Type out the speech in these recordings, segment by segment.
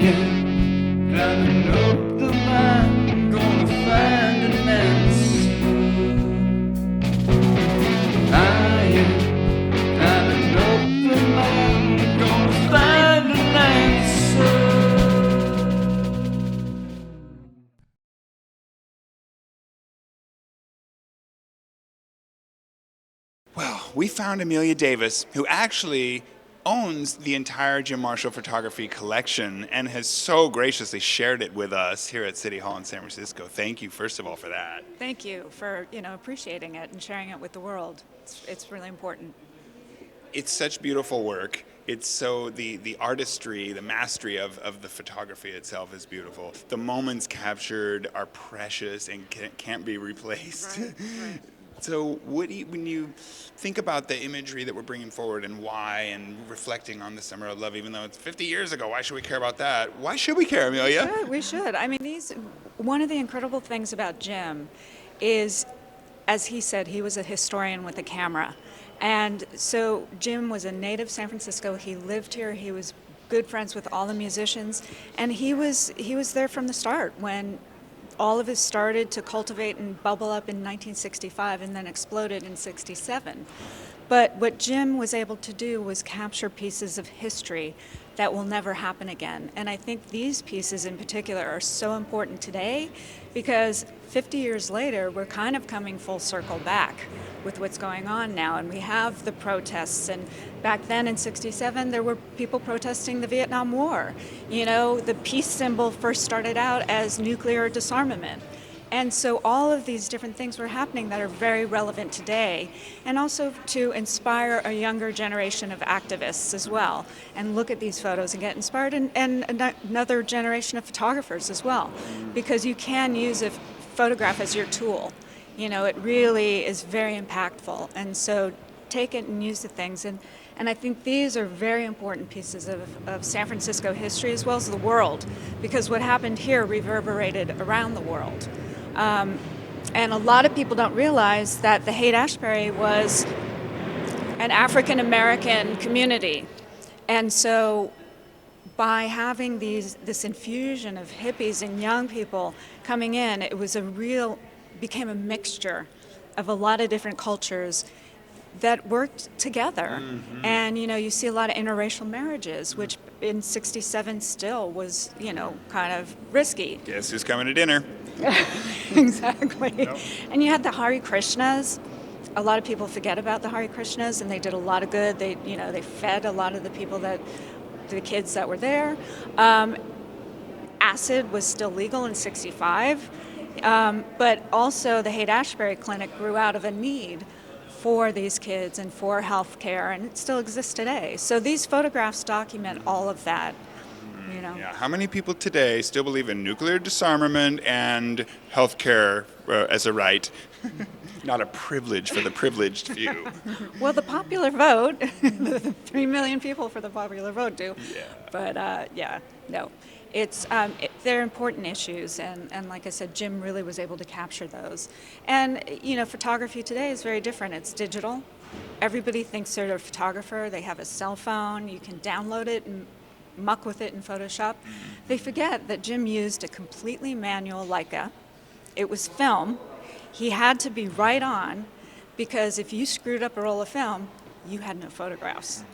am climbing up the mountain, gonna find an answer. I am climbing up the mountain, gonna find an answer. Well, we found Amelia Davis, who actually owns the entire Jim Marshall photography collection and has so graciously shared it with us here at City Hall in San Francisco. Thank you, first of all, for that. Thank you for appreciating it and sharing it with the world. It's really important. It's such beautiful work. It's so the artistry, the mastery of the photography itself is beautiful. The moments captured are precious and can't be replaced. Right. So when you think about the imagery that we're bringing forward and why, and reflecting on the Summer of Love, even though it's 50 years ago, why should we care about that? Why should we care, Amelia? We should. I mean, one of the incredible things about Jim is, as he said, he was a historian with a camera. And so Jim was a native San Francisco. He lived here. He was good friends with all the musicians. And he was there from the start when all of us started to cultivate and bubble up in 1965 and then exploded in 67. But what Jim was able to do was capture pieces of history that will never happen again. And I think these pieces in particular are so important today because 50 years later, we're kind of coming full circle back with what's going on now. And we have the protests. And back then in 67, there were people protesting the Vietnam War. You know, the peace symbol first started out as nuclear disarmament. And so all of these different things were happening that are very relevant today, and also to inspire a younger generation of activists as well, and look at these photos and get inspired, and another generation of photographers as well, because you can use a photograph as your tool. You know, it really is very impactful, and so take it and use the things. And I think these are very important pieces of San Francisco history as well as the world, because what happened here reverberated around the world. And a lot of people don't realize that the Haight-Ashbury was an African-American community. And so by having this infusion of hippies and young people coming in, it was became a mixture of a lot of different cultures that worked together. Mm-hmm. And, you see a lot of interracial marriages, which in 67 still was, kind of risky. Guess who's coming to dinner? Exactly. Nope. And you had the Hare Krishnas. A lot of people forget about the Hare Krishnas, and they did a lot of good. They fed a lot of the people the kids that were there. Acid was still legal in 65. But also the Haight-Ashbury Clinic grew out of a need for these kids and for health care, and it still exists today. So these photographs document all of that. Yeah. How many people today still believe in nuclear disarmament and health care as a right? Not a privilege for the privileged few. Well, the popular vote, the 3 million people for the popular vote do. Yeah. But no. They're important issues, and like I said, Jim really was able to capture those. And, photography today is very different. It's digital. Everybody thinks they're a photographer. They have a cell phone. You can download it and muck with it in Photoshop. They forget that Jim used a completely manual Leica. It was film. He had to be right on, because if you screwed up a roll of film, you had no photographs.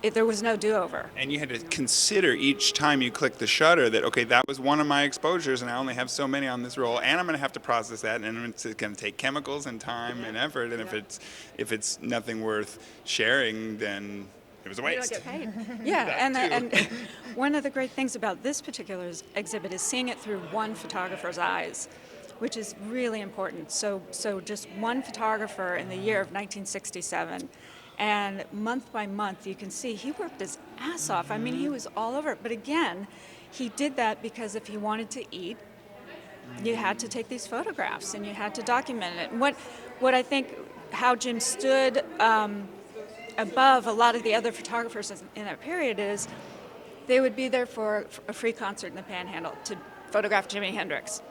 There was no do-over. And you had to consider each time you click the shutter that, okay, that was one of my exposures and I only have so many on this roll, and I'm going to have to process that, and it's going to take chemicals and time and effort, and if it's nothing worth sharing, then it was a waste. You don't get paid. Yeah, and one of the great things about this particular exhibit is seeing it through one photographer's eyes, which is really important. So just one photographer in the year of 1967, and month by month you can see he worked his ass off. I mean, he was all over it. But again, he did that because if he wanted to eat, you had to take these photographs and you had to document it. And what I think, how Jim stood above a lot of the other photographers in that period is they would be there for a free concert in the Panhandle to photograph Jimi Hendrix.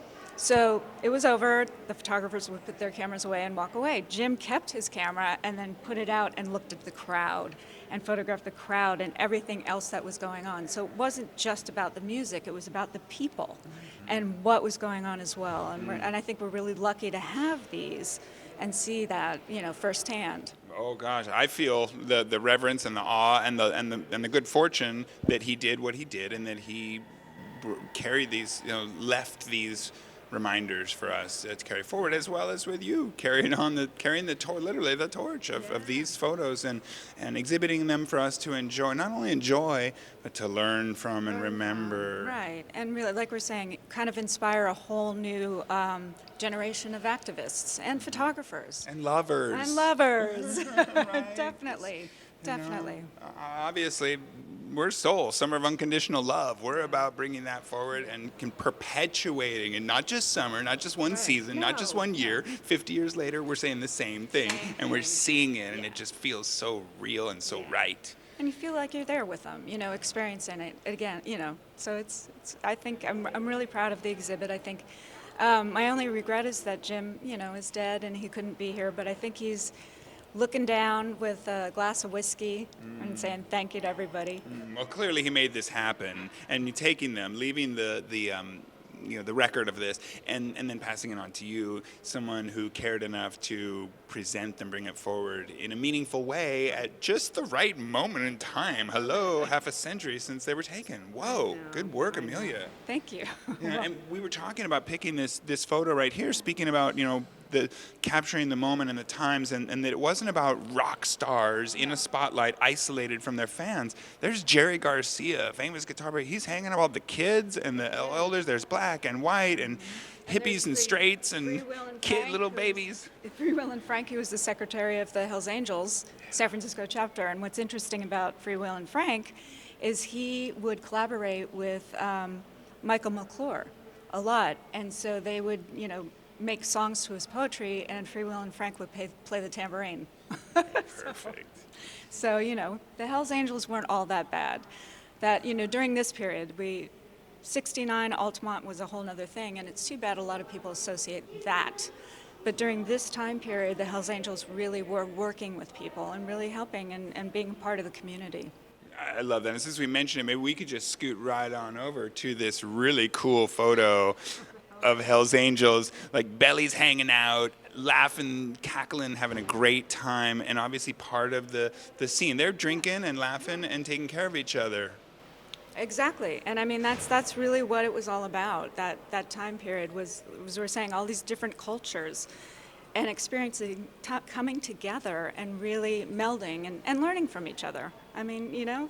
So it was over. The photographers would put their cameras away and walk away. Jim kept his camera and then put it out and looked at the crowd and photographed the crowd and everything else that was going on. So it wasn't just about the music, it was about the people and what was going on as well. And I think we're really lucky to have these and see that, firsthand. Oh gosh, I feel the reverence and the awe and the good fortune that he did what he did, and that he carried these, left these reminders for us to carry forward, as well as with you carrying literally the torch of these photos and exhibiting them for us to enjoy, not only enjoy, but to learn from and remember. Right, and really, like we're saying, kind of inspire a whole new generation of activists and photographers. And lovers. Right. Definitely. Obviously, we're S.O.U.L, Summer of Unconditional Love. We're about bringing that forward and perpetuating, and not just summer, not just one season, not just 1 year. 50 years later, we're saying the same thing, and we're seeing it, and it just feels so real and so right. And you feel like you're there with them, experiencing it again, So it's I think I'm really proud of the exhibit. I think my only regret is that Jim, is dead and he couldn't be here, but I think he's looking down with a glass of whiskey and saying thank you to everybody. Well, clearly he made this happen, and taking them, leaving the record of this, and then passing it on to you, someone who cared enough to present and bring it forward in a meaningful way at just the right moment in time. Hello, half a century since they were taken. Whoa, good work, Amelia. Thank you. Yeah, and we were talking about picking this photo right here, speaking about, the capturing the moment and the times, and that it wasn't about rock stars in a spotlight isolated from their fans. There's Jerry Garcia, famous guitar player. He's hanging about the kids and the elders. There's black and white and hippies and straights and little babies. Free Will and Frank, he was the secretary of the Hells Angels, San Francisco chapter. And what's interesting about Free Will and Frank is he would collaborate with Michael McClure a lot. And so they would, make songs to his poetry, and Free Will and Frank would play the tambourine. Perfect. So, the Hells Angels weren't all that bad. That, during this period, 69 Altamont was a whole nother thing, and it's too bad a lot of people associate that. But during this time period, the Hells Angels really were working with people and really helping and being part of the community. I love that. And since we mentioned it, maybe we could just scoot right on over to this really cool photo of Hells Angels, like bellies hanging out, laughing, cackling, having a great time, and obviously part of the scene. They're drinking and laughing and taking care of each other. Exactly, and I mean that's really what it was all about. That time period was we're saying all these different cultures and experiencing coming together and really melding and learning from each other. I mean,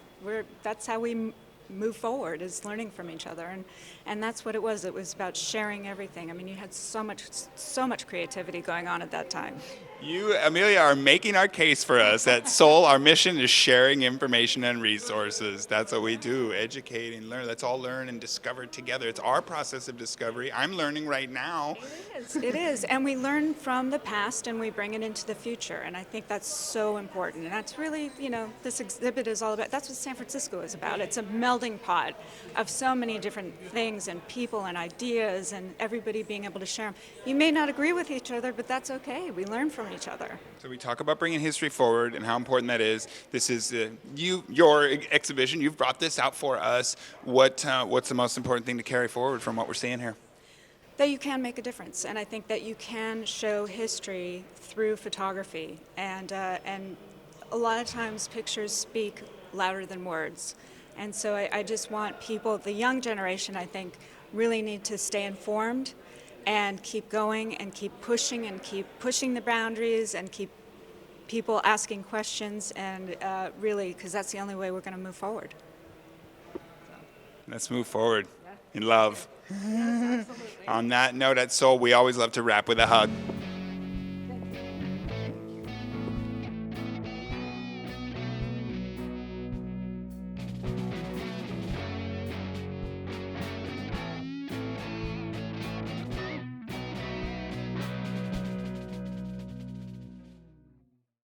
that's how we move forward, is learning from each other, and that's what it was. It was about sharing everything. I mean, you had so much creativity going on at that time. You, Amelia, are making our case for us. At S.O.U.L, our mission is sharing information and resources. That's what we do, educate and learn. Let's all learn and discover together. It's our process of discovery. I'm learning right now. It is, and we learn from the past and we bring it into the future, and I think that's so important. And that's really, this exhibit is all about, that's what San Francisco is about. It's a melding pot of so many different things and people and ideas, and everybody being able to share them. You may not agree with each other, but that's okay. We learn from each other. So we talk about bringing history forward and how important that is. This is your exhibition. You've brought this out for us. What's the most important thing to carry forward from what we're seeing here? That you can make a difference, and I think that you can show history through photography, and a lot of times pictures speak louder than words. And so I just want people, the young generation, I think, really need to stay informed and keep going and keep pushing the boundaries and keep people asking questions, and really, because that's the only way we're going to move forward. Let's move forward in love. On that note, at S.O.U.L, we always love to wrap with a hug.